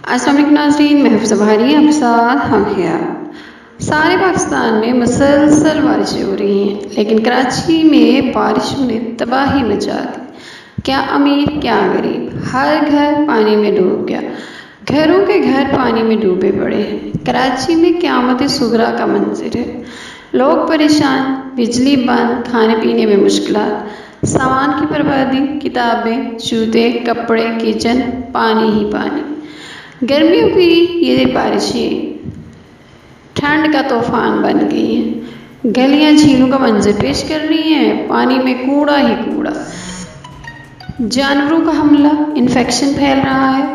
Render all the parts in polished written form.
अस्सलाम वालेकुम नाज़रीन, मैं हफ्सा भारी आपके साथ हम हैं। सारे पाकिस्तान में मुसलसल बारिशें हो रही हैं, लेकिन कराची में बारिशों ने तबाही मचा दी। क्या अमीर क्या गरीब, हर घर पानी में डूब गया। घरों के घर पानी में डूबे पड़े हैं। कराची में क़यामत सुगरा का मंजर है। लोग परेशान, बिजली बंद, खाने पीने में मुश्किलात, सामान की बर्बादी, किताबें, जूते, कपड़े, किचन, पानी ही पानी। गर्मियों की ये बारिशें ठंड का तूफान बन गई हैं। गलियां झीलों का मंजर पेश कर रही हैं। पानी में कूड़ा ही कूड़ा, जानवरों का हमला, इन्फेक्शन फैल रहा है।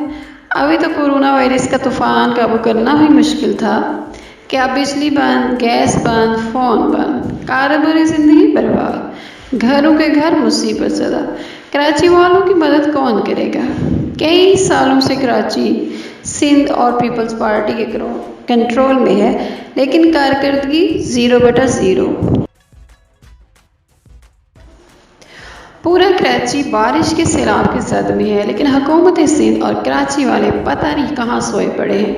अभी तो कोरोना वायरस का तूफान काबू करना ही मुश्किल था। क्या बिजली बंद, गैस बंद, फ़ोन बंद, कारोबारी ज़िंदगी बर्बाद, घरों के घर मुसीबत ज़दा। कराची वालों की मदद कौन करेगा? कई सालों से कराची सिंध और पीपल्स पार्टी के कंट्रोल में है, लेकिन कारकर्दगी 0/0। पूरा कराची बारिश के सैलाब के जद में है, लेकिन हुकूमत सिंध और कराची वाले पता नहीं कहाँ सोए पड़े हैं।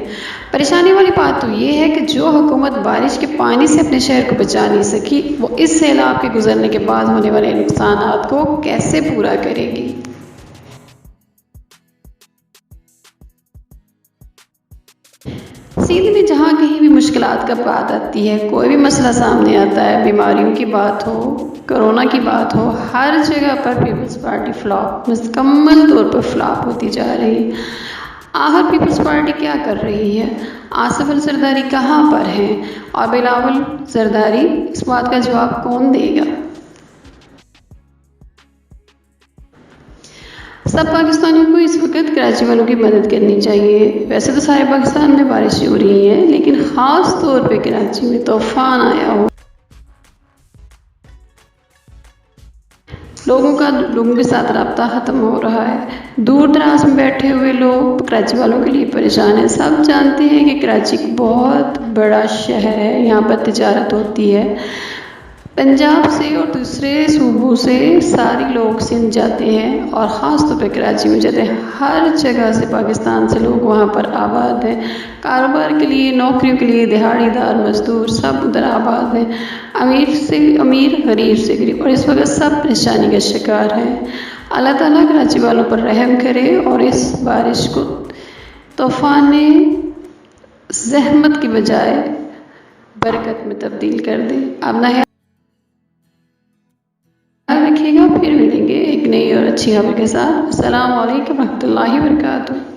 परेशानी वाली बात तो ये है कि जो हुकूमत बारिश के पानी से अपने शहर को बचा नहीं सकी, वो इस सैलाब के गुजरने के बाद होने वाले नुकसानात को कैसे पूरा करेगी। सिंध में जहाँ कहीं भी मुश्किलात का बात आती है, कोई भी मसला सामने आता है, बीमारियों की बात हो, कोरोना की बात हो, हर जगह पर पीपल्स पार्टी फ्लॉप, मुकम्मल तौर पर फ्लॉप होती जा रही है। आखिर पीपल्स पार्टी क्या कर रही है? आसिफ अली जरदारी कहाँ पर हैं और बिलावल जरदारी? इस बात का जवाब कौन देगा? सब पाकिस्तानियों को इस वक्त कराची वालों की मदद करनी चाहिए। वैसे तो सारे पाकिस्तान में बारिशें हो रही हैं, लेकिन ख़ास तौर पे कराची में तूफान आया हो। लोगों के साथ रब्ता ख़त्म हो रहा है। दूर दराज में बैठे हुए लोग कराची वालों के लिए परेशान हैं। सब जानते हैं कि कराची एक बहुत बड़ा शहर है, यहाँ पर तिजारत होती है। पंजाब से और दूसरे सूबों से सारे लोग सिंध जाते हैं और ख़ास तौर पर कराची में जाते हैं। हर जगह से पाकिस्तान से लोग वहाँ पर आबाद हैं। कारोबार के लिए, नौकरियों के लिए दिहाड़ीदार मजदूर सब उधर आबाद हैं। अमीर से अमीर, गरीब से गरीब, और इस वक्त सब परेशानी का शिकार हैं। अल्लाह ताला कराची वालों पर रहम करे और इस बारिश को तूफ़ान ज़हमत की बजाय बरकत में तब्दील कर दे। अब ना रखिएगा, फिर मिलेंगे एक नई और अच्छी खबर के साथ। अस्सलाम वालेकुम रहमतुल्लाहि व बरकातुहू।